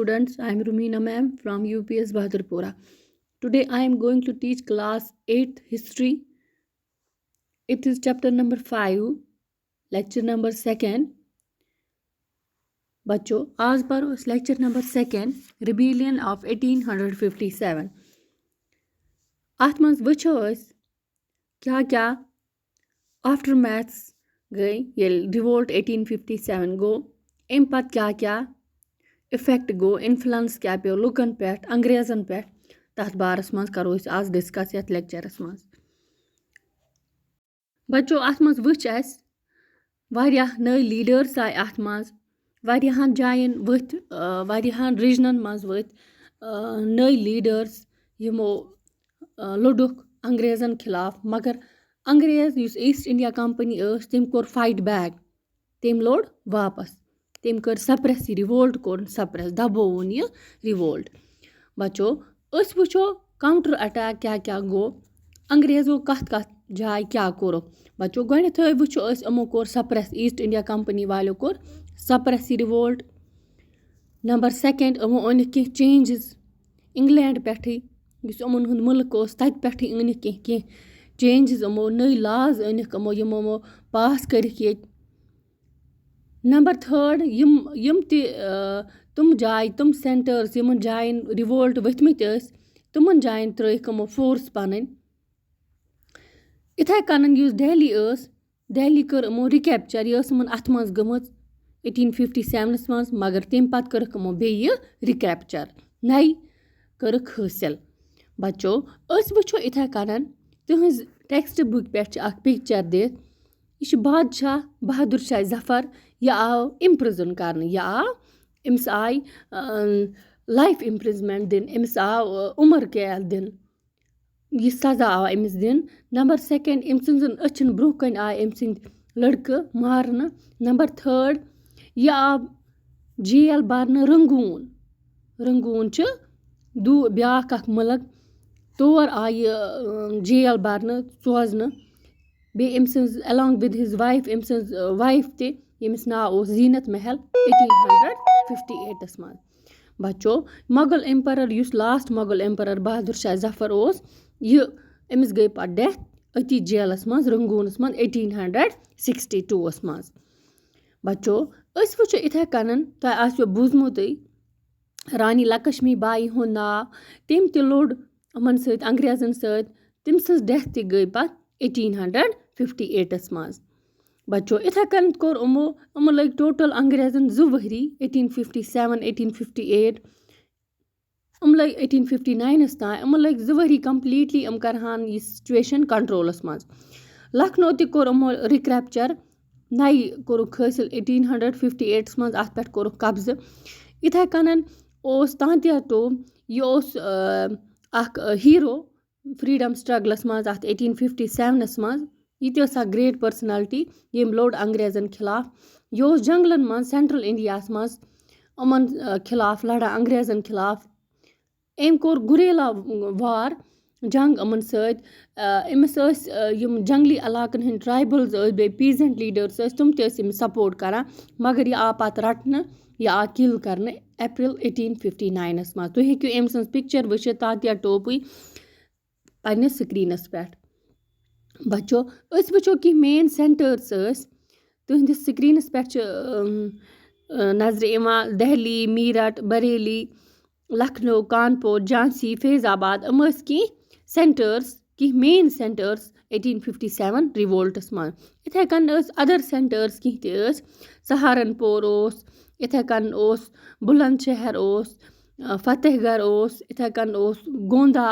students, I am Rumina ma'am from UPS Bahadurpura. Today I am going to teach class 8th history. It is chapter number 5, lecture number 2nd. बच्चों आज पर उस lecture number 2 rebellion of 1857 अथ मज वचो क्या क्या after maths गई ये रिवोल्ट 1857 गो अम पत क्या इफेक्ट गो इन्फ्लुएंस क्या पे लुकन पे अंग्रेजन पे तथ बारस मज करो आज डिस्कस ये लेक्चरस मज बच्चों अथ मज वच वारियाह नई लीडर्स आए अथ मज वारियाहन जायन वथ वारियाहन रीजनन मज वथ नई लीडर्स यमो लुडुक अंग्रेजन खिलाफ मगर अंग्रेज युस ईस्ट इंडिया कंपनी तम कोर फाइट बैक तम लोड वापस तम कर सप्रेस रिवोल्ट कोर सप्रेस दबोन यह रिवोल्ट बच्चों अस वुचो काउंटर अटैक क्या गो अंग्रेजों कत जाय क्या कोरो बच्चों गोनेथ वुचो अमो कोर सप्रेस ईस्ट इंडिया कंपनी वालों कोर सप्रेस रिवोल्ट नंबर 2 अमो अन कह चेंजेस इंग्लैंड पे अमन हुंद मुल्क तत पे अन कह चेंजेस अमो नई लाज अनिक अमो यमो पास करिक ये नंबर 3 यम तुम जाय तुम सेंटर्स यमन जायन रिवोल्ट वथमित तुमन जायन त्रैक अमो फोर्स पन इथे कन युस दिल्ली कर अमो रिकैप्चर यह अत मज गमज 1857 मज मगर तम पत करक अमो बेय रिकैप्चर नई करक हासिल बच्चों अस वुचो इथे कन तुहज टेक्स्ट बुक पे पिक्चर दित यह बादशाह बहादुर शाह जफर यह आव इम्प्रिजन कर यह आव अम्स आय लाइफ इम्प्रिजमेंट दिन अम्स आव उमर कैद दिन यह सजा आव अमिस दिन नंबर 2 अम सजन अचन ब्रोह कन आय अम सद लड़के मारन नंबर 3 यह आव जेल बरन रंगून ब्याख अख मुल्क तौर आय जेल बरन सोजन बे अम सज अलॉन्ग विद हिज वाइफ अम सज वाइफ ते यमिस नाव ओस जीनत महल 1858 मज बच्चों मुगल एम्परर युस लास्ट मुगल एम्परर बहादुर शाह जफर ओस यह अमिस गई पत डेथ अति जेलस मज रंगूनस मज 1862 मज बच्चों अस वुचो इथे कन तह आसो बूजमुत रानी लक्ष्मी बाई हुंद नाव तम ते लोड अमन सत अंग्रेजन सत तम सज डेथ ते गई पत 1858 मज बच्चों इथे कन कोर अमो लग टोटल अंग्रेजन 2 वहरी 1857 1858 लग 1859 तान लग 2 वहरी कम्प्लीटली करहान यह सिचुएशन कंट्रोलस मज लखनऊ ते कोर रिकैप्चर नई कोरुक हासिल 1858 मज अत पे कोरुक कब्ज इथे कन तांतिया टोम यह अख हीरो फ्रीडम स्ट्रगलस मज अत 1857 मज यह ग्रेट पर्सनालिटी यम लोड अंग्रेजन खिलाफ यह जंगलन मज सेंट्रल इंडिया मज अमन खिलाफ लड़ा अंग्रेजन खिलाफ अम कोर गुरेला वार जंग अमन सत अमिस यम जंगली इलाकन हंद ट्राइबल्स बे पीजेंट लीडर्स तुम ते सपोर्ट करा मगर यह आ पत रटन यह आ किल करने अप्रैल 1859 मज तुम हेकु अम सज पिक्चर वुचित तांतिया टोपी पन्ने स्क्रीनस पे बच्चों अस वुचो कि मेन सेंटर्स तुहंदिस स्क्रीनस पे नजर इवान दिल्ली मीरठ बरेली लखनऊ कानपुर झांसी फैजाबाद की सेंटर्स की मेन सेंटर्स 1857 रिवोल्टस मज इथे कन अदर सेंटर्स कह सहारनपुर इथे कन बुलंदशहर फतेहगढ़ इथे कन गोंदा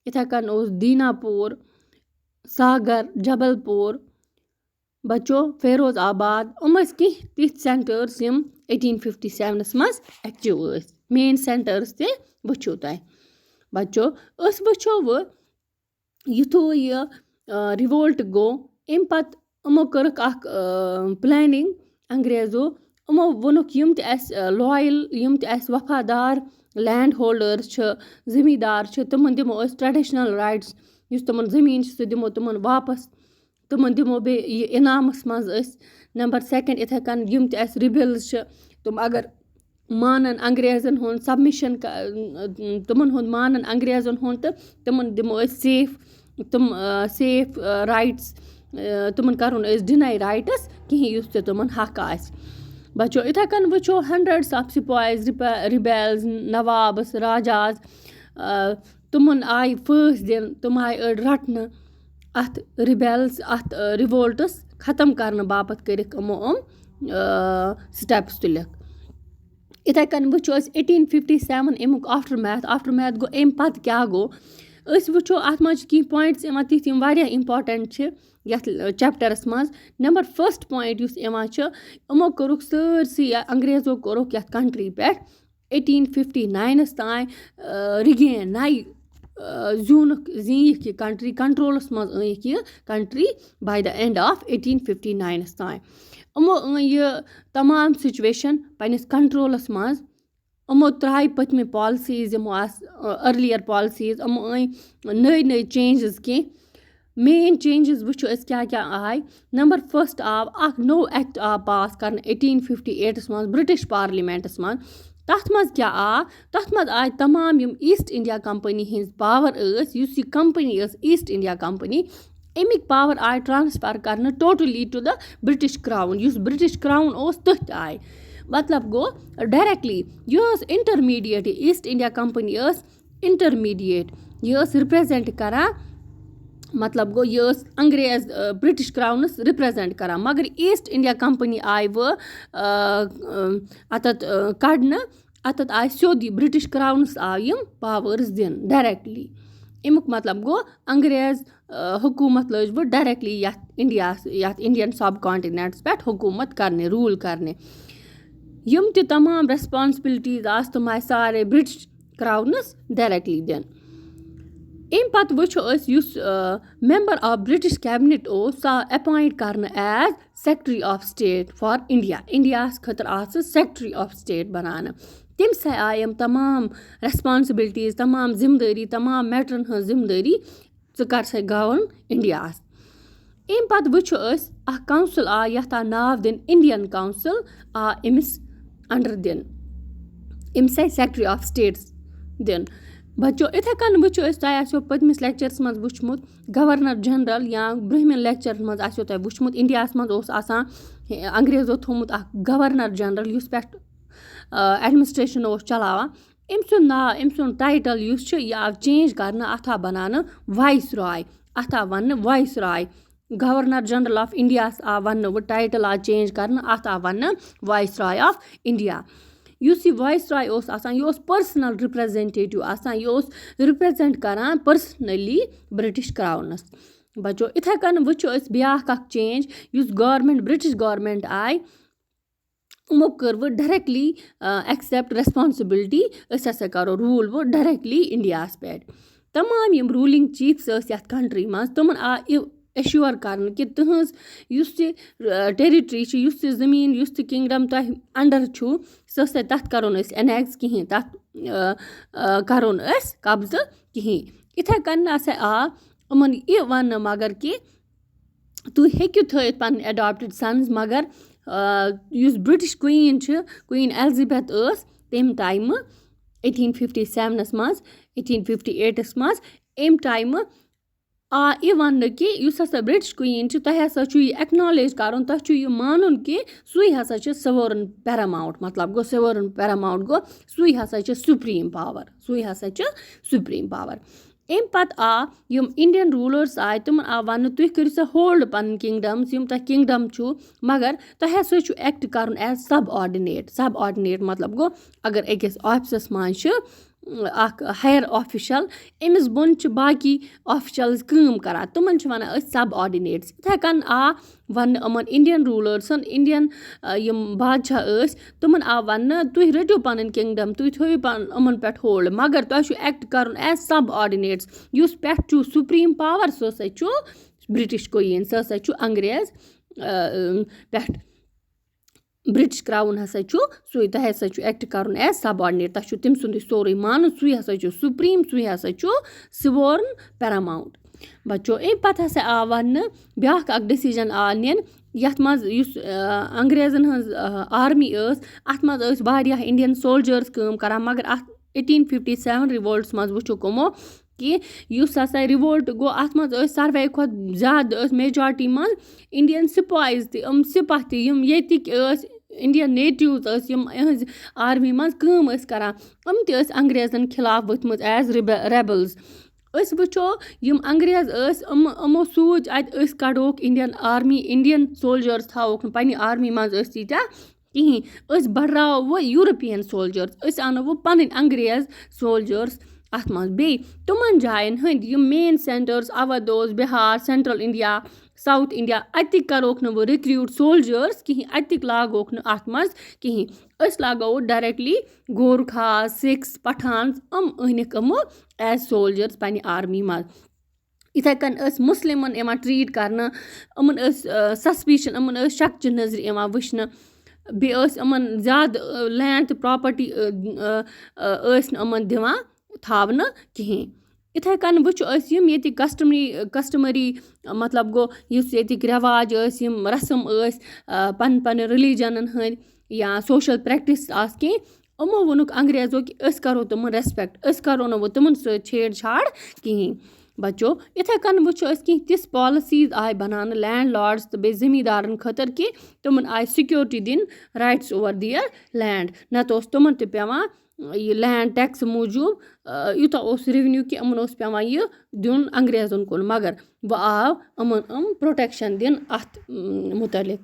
इथे कन दीनापुर सागर जबलपुर बच्चों फिरोज आबाद कह तिथ सेंटर्स 1857 मज एक्टिव मेन सेंटर्स ते वुचो तह बच्चों अस वुचो युथो यह रिवोल्ट गो अम पत अमो करक अख प्लानिंग अंग्रेजों अमो वोनुक यम ते लॉयल यम ते वफादार लैंड होल्डर्स जमींदार तमन दिमो ट्रेडिशनल राइट्स युस तमन जमीन सह दिमो तमन वापस तमन दिमो बे इनामस मज नंबर 2 इथे कन यम ते रिबेल्स तुम अगर مانَن انگریزَن ہُنٛد سبمِشَن تِمَن ہُنٛد مانَن انگریزَن ہُنٛد تہٕ تِمَن دِمو أسۍ سیف رایٹٕس تِمَن کَرون أسۍ ڈِناے رایٹٕس کِہیٖنۍ یُس تہِ تِمَن حق آسہِ بَچو یِتھَے کٔنۍ وٕچھو ہنٛڈرَڈٕس آف سِپایِز رِبیلز نوابٕس راجاز تِمَن آیہِ پھٲنٛسۍ دِنہٕ تِم آیہِ أڑۍ رَٹنہٕ اَتھ رِبیلٕز اَتھ رِوولٹٕس ختم کَرنہٕ باپتھ کٔرِکھ یِمو سِٹٮ۪پٕس تُلِکھ یِتھَے کٔنۍ وٕچھو أسۍ 1857 اَمیُک آفٹَر میتھ گوٚو اَمہِ پَتہٕ کیٛاہ گوٚو أسۍ وٕچھو اَتھ منٛز چھِ کینٛہہ پویِنٛٹٕس یِوان تِتھۍ یِم واریاہ اِمپاٹَنٛٹ چھِ یَتھ چَپٹَرَس منٛز نمبر فٔسٹ پویِنٛٹ یُس یِوان چھُ یِمو کوٚرُکھ سٲرسٕے انگریزو کوٚرُکھ یَتھ کَنٹرٛی پٮ۪ٹھ 1859 تانۍ رِگین نَیہِ زیٖنِکھ یہِ کَنٹرٛی کَنٹرولَس منٛز أنِکھ یہِ country by the end of 1859 تانۍ یِمو أنۍ یہِ تمام سُچویشَن پنٛنِس کَنٹرولَس منٛز یِمو ترٛایہِ پٔتمہِ پالسیٖز یِمو آسہٕ أرلِیَر پالسیٖز یِمو أنۍ نٔے چینٛجِز کینٛہہ مین چینٛجِز وٕچھو أسۍ کیٛاہ آے نمبر فٔسٹ آو اَکھ نوٚو ایٚکٹ آو پاس کَرنہٕ 1858 منٛز بِرٛٹِش پارلِمٮ۪نٛٹَس منٛز تَتھ منٛز کیٛاہ آو تَتھ منٛز آے تمام یِم ایٖسٹ اِنڈیا کَمپٔنی ہِنٛز پاوَر ٲسۍ یُس یہِ کَمپٔنی ٲس ایٖسٹ اِنڈیا کَمپٔنی اَمِکۍ پاوَر آے ٹرٛانسفَر کَرنہٕ totally to the British crown یُس بِرٛٹِش کرٛاوُن اوس تٔتھۍ آے مطلب گوٚو ڈایریکٹلی یہِ ٲس اِنٹَرمیٖڈیٹ یہِ ایٖسٹ اِنڈیا کَمپٔنی ٲس اِنٹَرمیٖڈیٹ یہِ ٲس رِپرٛزٮ۪نٛٹ کَران مطلب گوٚو یہِ ٲس انگریز بِرٛٹِش کرٛاونَس رِپرٛزٮ۪نٛٹ کَران مگر ایٖسٹ اِنڈیا کَمپٔنی آیہِ اَتَتھ کَڑنہٕ اَتَتھ آیہِ سیوٚد یہِ بِرٛٹِش کرٛاونَس آو یِم پاوٲرٕز دِنہٕ ڈایریکٹلی اَمیُک مطلب گوٚو انگریز حکوٗمت لٲج وۄنۍ ڈایریکٹلی یَتھ اِنڈیَن سَب کانٹِنٮ۪نٛٹَس پٮ۪ٹھ حکوٗمت کَرنہِ روٗل کَرنہِ یِم تہِ تمام رٮ۪سپانسِبِلٹیٖز آسہٕ تِم آیہِ سارے بِرٛٹِش کرٛاونَس ڈایریکٹلی دِنہٕ اَمہِ پَتہٕ وٕچھو أسۍ یُس مٮ۪مبَر آف بِرٛٹِش کیبنِٹ اوس سُہ آو اٮ۪پویِنٛٹ کَرنہٕ as secretary of state for اِنڈیاہَس خٲطرٕ آو سُہ سٮ۪کٹرٛی آف سٹیٹ بَناونہٕ تٔمۍ سۭتۍ آیہِ یِم تمام رٮ۪سپانسِبِلٹیٖز تمام ذِمہٕ دٲری تمام میٹرَن ہٕنٛز ذِمہٕ دٲری ژٕ کَر سا گَوٲرٕن اِنڈیاہَس اَمہِ پَتہٕ وٕچھو أسۍ اَکھ کَوٚنسِل آو یَتھ آو ناو دِنہٕ اِنڈیَن کَوٚنسِل آو أمِس اَنڈَر دِنہٕ أمِس آیہِ سٮ۪کٹرٛی آف سٹیٹٕس دِنہٕ بَچو یِتھَے کٔنۍ وٕچھو أسۍ تۄہہِ آسیو پٔتمِس لیکچَرَس منٛز وٕچھمُت گورنر جنرل یا برٛونٛہمٮ۪ن لیکچَرَن منٛز آسیو تۄہہِ وٕچھمُت اِنڈیاہَس منٛز اوس آسان انگریزو تھوٚمُت اَکھ گورنر جنرل یُس پٮ۪ٹھ ایڈمِنِسٹرٛیشَن اوس چلاوان أمۍ سُنٛد ناو أمۍ سُنٛد ٹایٹَل یُس چھُ یہِ آو چینٛج کَرنہٕ اَتھ آو بَناونہٕ وایِس راے اَتھ آو وَننہٕ وایِس راے گورنر جنرل آف اِنڈیاہَس آو وَننہٕ وۄنۍ ٹایٹَل آو چینٛج کَرنہٕ اَتھ آو وَننہٕ وایِس راے آف اِنڈیا یُس یہِ وایِس راے اوس آسان یہِ اوس پٔرسٕنَل رِپرٛزٮ۪نٹیٹِو آسان یہِ اوس رِپرٛزٮ۪نٛٹ کَران پٔرسٕنٔلی بِرٛٹِش کرٛاونَس بَچو یِتھَے کٔنۍ وٕچھو أسۍ بیٛاکھ اَکھ چینٛج یُس گورمٮ۪نٛٹ بِرٛٹِش گورمٮ۪نٛٹ آیہِ یِمو کٔر وۄنۍ ڈایریکٹلی ایٚکسٮ۪پٹ رٮ۪سپانسِبِلٹی أسۍ ہَسا کَرو روٗل وۄنۍ ڈایریکٹلی اِنڈیاہَس پٮ۪ٹھ تمام یِم روٗلِنٛگ چیٖفٕس ٲسۍ یَتھ کَنٹرٛی منٛز تِمَن آو ایشور کَرنہٕ کہِ تٕہٕنٛز یُس تہِ ٹیرِٹرٛی چھِ یُس تہِ زٔمیٖن یُس تہِ کِنٛگڈَم تۄہہِ اَنڈَر چھُو سُہ ہسا تَتھ کَرو نہٕ أسۍ اٮ۪نیکٕس کِہیٖنۍ تَتھ کَرو نہٕ أسۍ قبضہٕ کِہیٖنۍ یِتھَے کٔنۍ ہسا آو یِمَن یہِ وَننہٕ مگر کہِ تُہۍ ہیٚکِو تھٲیِتھ پَنٕنۍ اٮ۪ڈاپٹِڈ سَنٕز مگر یُس بِرٛٹِش کویٖن چھِ کویٖن ایلزِبیتھ ٲس تمہِ ٹایمہٕ 1857 منٛز 1858 منٛز اَمہِ ٹایمہٕ آ یہِ وَننہٕ کہِ یُس ہسا بِرٛٹِش کویٖن چھِ تۄہہِ ہسا چھُ یہِ ایٚکنالیج کَرُن تۄہہِ چھُ یہِ مانُن کہِ سُے ہسا چھِ سوٲرٕن پیراماوُنٛٹ مطلب گوٚو سوٲرٕن پیراماوُنٛٹ گوٚو سُے ہسا چھِ سُپریٖم پاوَر سُے ہسا چھِ سُپریٖم پاوَر اَمہِ پَتہٕ آو یِم اِنڈیَن روٗلٲرٕس آے تِمَن آو وَننہٕ تُہۍ کٔرِو سا ہولڈ پَنٕنۍ کِنٛگڈَمٕز یِم تۄہہِ کِنٛگڈَم چھُو مگر تۄہہِ ہسا چھُ ایٚکٹ کَرُن ایز سَب آرڈِنیٹ مطلب گوٚو اگر أکِس آفِسَس منٛز چھِ اَکھ ہایَر آفِشَل أمِس بۄن چھِ باقٕے آفِشَلٕز کٲم کَران تِمَن چھِ وَنان أسۍ سَب آرڈِنیٹٕس یِتھَے کٔنۍ آو وَننہٕ یِمَن اِنڈیَن روٗلٲرسَن اِنڈیَن یِم بادشاہ ٲسۍ تِمَن آو وَننہٕ تُہۍ رٔٹِو پَنٕنۍ کِنٛگڈَم تُہۍ تھٲیِو یِمَن پٮ۪ٹھ ہولڈ مگر تۄہہِ چھُ ایٚکٹ کَرُن ایز سَب آرڈِنیٹٕس یُس پٮ۪ٹھ چھُ سُپریٖم پاوَر سُہ ہسا چھُ بِرٛٹِش کویٖن سُہ ہسا چھُ انگریز پٮ۪ٹھ بِرٛٹِش کرٛاوُن ہسا چھُ سُے تۄہہِ ہسا چھُ ایٚکٹ کَرُن ایز سَب آرڈِنیٹ تۄہہِ چھُ تٔمۍ سُنٛدُے سورُے مانُن سُے ہسا چھُ سُپریٖم سُے ہسا چھُ سِوورٕن پیراماوُنٛٹ بَچو اَمہِ پَتہٕ ہسا آو وَننہٕ بیٛاکھ اَکھ ڈیٚسِجَن آو نِنہٕ یَتھ منٛز یُس انگریزَن ہٕنٛز آرمی ٲس اَتھ منٛز ٲسۍ واریاہ اِنڈیَن سولجٲرٕس کٲم کَران مگر اَتھ 1857 رِوولٹَس منٛز وٕچھُکھ یِمو کہِ یُس ہسا رِوولٹ گوٚو اَتھ منٛز ٲسۍ ساروٕے کھۄتہٕ زیادٕ ٲسۍ میجارٹی منٛز اِنڈیَن سِپایِز تہِ سِپاہ تہِ یِم ییٚتِکۍ ٲسۍ اِنڈیَن نیٹِوٕز ٲسۍ یِم یِہٕنٛزِ آرمی منٛز کٲم ٲسۍ کَران یِم تہِ ٲسۍ انگریزَن خِلاف ؤتھمٕژ ایز ریبلٕز أسۍ وٕچھو یِم انگریز ٲسۍ یِمو سوٗنٛچ اَتہِ أسۍ کَڑوکھ اِنڈیَن آرمی اِنڈیَن سولجٲرٕس تھاووکھ نہٕ پنٛنہِ آرمی منٛز ٲسۍ تیٖتیٛاہ کِہیٖنۍ أسۍ بَڑراوو وۄنۍ یوٗرپِیَن سولجٲرٕس أسۍ اَنو وۄنۍ پَنٕنۍ انگریز سولجٲرٕس اَتھ منٛز بیٚیہِ تِمَن جایَن ہٕنٛدۍ یِم مین سٮ۪نٹٲرٕس اَوَدوز Bihar central India south India اَتِکۍ کَروکھ نہٕ وۄنۍ رِکریوٗٹ سولجٲرٕس کِہیٖنۍ اَتِکۍ لاگوکھ نہٕ اَتھ منٛز کِہیٖنۍ أسۍ لاگاوو ڈایریکٹلی گورکھاز سِکھ پٹھانٕز أنِکھ یِمو ایز سولجٲرٕس پنٛنہِ آرمی منٛز یِتھَے کٔنۍ ٲسۍ مُسلِمَن یِوان ٹرٛیٖٹ کَرنہٕ یِمَن ٲسۍ سَسپِشَن یِمَن ٲسۍ شَکچہِ نظرِ یِوان وٕچھنہٕ بیٚیہِ ٲسۍ یِمَن زیادٕ لینٛڈ تہٕ پرٛاپَرٹی ٲسۍ نہٕ یِمَن دِوان تھاونہٕ کِہیٖنۍ یِتھَے کٔنۍ وٕچھو أسۍ یِم ییٚتِکۍ کَسٹٕمٔری مطلب گوٚو یُس ییٚتِکۍ رٮ۪واج ٲسۍ یِم رسم ٲسۍ پنٛنہِ رِلیٖجَنَن ہٕنٛدۍ یا سوشَل پرٛٮ۪کٹِس آسہٕ کینٛہہ یِمو ووٚنُکھ انگریزو کہِ أسۍ کَرو تِمَن رٮ۪سپٮ۪کٹ أسۍ کَرو نہٕ وۄنۍ تِمَن سۭتۍ چھیڑ چھاڑ کِہیٖنۍ بَچو یِتھَے کٔنۍ وٕچھو أسۍ کینٛہہ تِژھ پالِسیٖز آیہِ بَناونہٕ لینٛڈ لاڈٕس تہٕ بیٚیہِ زٔمیٖندارَن خٲطرٕ کہِ تِمَن آیہِ سِکیورٹی دِنۍ رایٹٕس اوٚوَر دِیَر لینٛڈ نَتہٕ اوس تِمَن تہِ پٮ۪وان یہِ لینٛڈ ٹٮ۪کسہٕ موٗجوٗب یوٗتاہ اوس رِونیوٗ کہِ یِمَن اوس پٮ۪وان یہِ دیُن انگریزَن کُن مگر وۄنۍ آو یِمَن پرٛوٹٮ۪کشَن دِنہٕ اَتھ مُتعلِق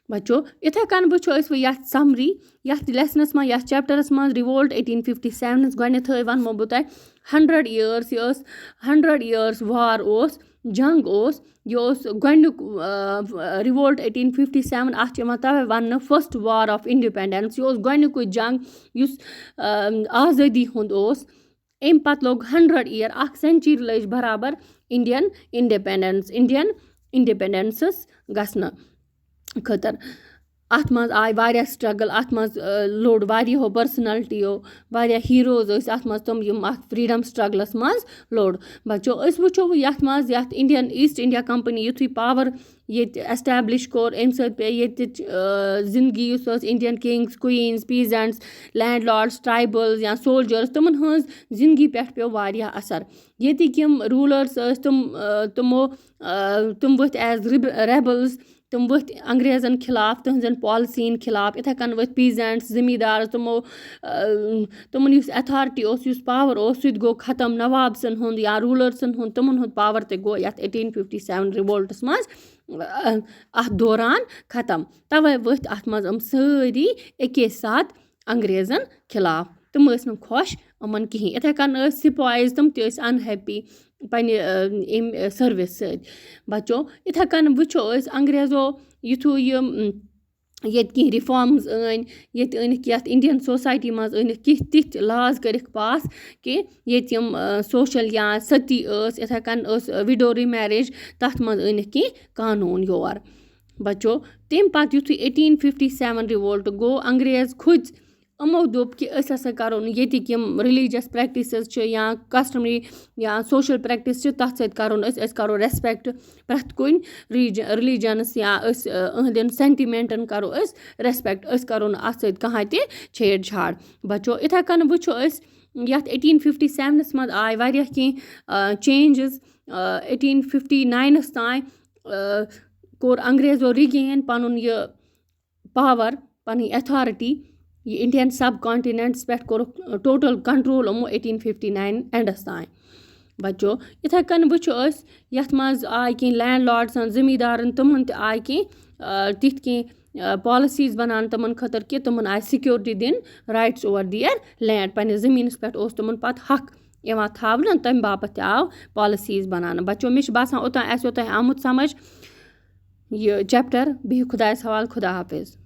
بَچو یِتھَے کٔنۍ وٕچھو أسۍ وۄنۍ یَتھ سَمری یَتھ لیسنَس منٛز یَتھ چَپٹَرَس منٛز رِوولٹ 1857 گۄڈنٮ۪تھٕے وَنمو بہٕ تۄہہِ 100 years یہِ ٲس 100 years وار اوس جنٛگ اوس یہِ اوس گۄڈنیُک رِوولٹ 1857 اَتھ چھِ یِوان تَوَے وَننہٕ فٔسٹ وار آف اِنڈِپٮ۪نڈٮ۪نٕس یہِ اوس گۄڈنیُکُے جنٛگ یُس آزٲدی ہُنٛد اوس اَمہِ پَتہٕ لوٚگ 100 year اَکھ سٮ۪نچُری لٔج بَرابَر اِنڈیَن اِنڈِپٮ۪نڈٮ۪نسَس گژھنہٕ خٲطرٕ اَتھ منٛز آے واریاہ سٹرٛگٕل اَتھ منٛز لوٚڑ واریاہو پٔرسٕنَلٹیو واریاہ ہیٖروز ٲسۍ اَتھ منٛز تِم یِم اَتھ فِرٛیٖڈَم سٹرٛگلَس منٛز لوٚڑ بَچو أسۍ وٕچھو وۄنۍ یَتھ منٛز یَتھ اِنڈیَن ایٖسٹ اِنڈیا کَمپٔنی یُتھُے پاوَر ییٚتہِ اٮ۪سٹیبلِش کوٚر اَمہِ سۭتۍ پیٚیہِ ییٚتِچ زِندگی یُس ٲس اِنڈیَن کِنٛگٕس کُییٖنٕز پیٖزَنٛٹٕس لینٛڈ لاڈٕس ٹرٛایبٕلز یا سولجٲرٕس تِمَن ہٕنٛز زِندگی پٮ۪ٹھ پیوٚو واریاہ اَثر ییٚتِکۍ یِم روٗلٲرٕس ٲسۍ تِم ؤتھۍ ایز ریبٕلز تِم ؤتھۍ انگریزَن خِلاف تٕہٕنٛزَن پالسِیَن خِلاف یِتھَے کٔنۍ ؤتھۍ پیٖزَنٛٹٕس زٔمیٖندار تِمَن یُس اٮ۪تھارٹی اوس یُس پاوَر اوس سُہ تہِ گوٚو ختم نوابسَن ہُنٛد یا روٗلٲرسَن ہُنٛد تِمَن ہُنٛد پاوَر تہِ گوٚو یَتھ 1857 رِوولٹَس منٛز اَتھ دوران ختم تَوَے ؤتھۍ اَتھ منٛز یِم سٲری اَکے ساتہٕ انگریزَن خِلاف تِم ٲسۍ نہٕ خۄش یِمَن کِہیٖنۍ یِتھَے کٔنۍ ٲسۍ سِپایِز تِم تہِ ٲسۍ اَنہیپی پنٛنہِ اَمہِ سٔروِس سۭتۍ بَچو یِتھَے کٔنۍ وٕچھو أسۍ انگریزو یُتھُے ییٚتہِ کینٛہہ رِفارمٕز ییٚتہِ أنِکھ یَتھ اِنڈیَن سوسایٹی منٛز أنِکھ کینٛہہ تِتھۍ لاز کٔرِکھ پاس کہِ ییٚتہِ یِم سوشَل یا سٔتی ٲس یِتھَے کٔنۍ ٲس وِڈو رِمیریج تَتھ منٛز أنِکھ کینٛہہ قانوٗن یور بَچو تمہِ پَتہٕ یُتھُے 1857 رِوولٹ گوٚو انگریز کھٔژۍ یِمو دوٚپ کہِ أسۍ ہَسا کَرو نہٕ ییٚتِکۍ یِم رِلیٖجَس پرٛٮ۪کٹِسٕز چھِ یا کَسٹَمری یا سوشَل پرٛٮ۪کٹِس چھِ تَتھ سۭتۍ کَرو نہٕ أسۍ کَرو رٮ۪سپٮ۪کٹ پرٛٮ۪تھ کُنہِ رِلیٖجَنَس یا أسۍ یِہٕنٛدٮ۪ن سٮ۪نٹِمٮ۪نٛٹَن کَرو أسۍ رٮ۪سپٮ۪کٹ أسۍ کَرو نہٕ اَتھ سۭتۍ کٕہۭنۍ تہِ چھیڑ چھاڑ بَچو یِتھَے کٔنۍ وٕچھو أسۍ یَتھ 1857 منٛز آے واریاہ کینٛہہ چینٛجِز 1859 تام کوٚر انگریزو رِگین پَنُن یہِ پاوَر پَنٕنۍ اٮ۪تھارٹی یہِ اِنڈیَن سَب کانٹِنٮ۪نٛٹَس پٮ۪ٹھ کوٚرُکھ ٹوٹَل کَنٹرول یِمو 1859 اٮ۪نڈَس تام بَچو یِتھَے کٔنۍ وٕچھو أسۍ یَتھ منٛز آے کینٛہہ لینٛڈ لاڈسَن زٔمیٖندارَن تِمَن تہِ آے کینٛہہ تِتھۍ کینٛہہ پالِسیٖز بَناونہٕ تِمَن خٲطرٕ کہِ تِمَن آے سِکیورٹی دِنۍ رایٹٕس اوٚوَر دِیَر لینٛڈ پنٛنِس زٔمیٖنَس پٮ۪ٹھ اوس تِمَن پَتہٕ حق یِوان تھاونہٕ تَمہِ باپَتھ تہِ آو پالِسیٖز بَناونہٕ بَچو مےٚ چھُ باسان اوٚتام آسیو تۄہہِ آمُت سَمٕجھ یہِ چَپٹَر بِہِو خۄدایَس حوالہٕ خۄدا حافِظ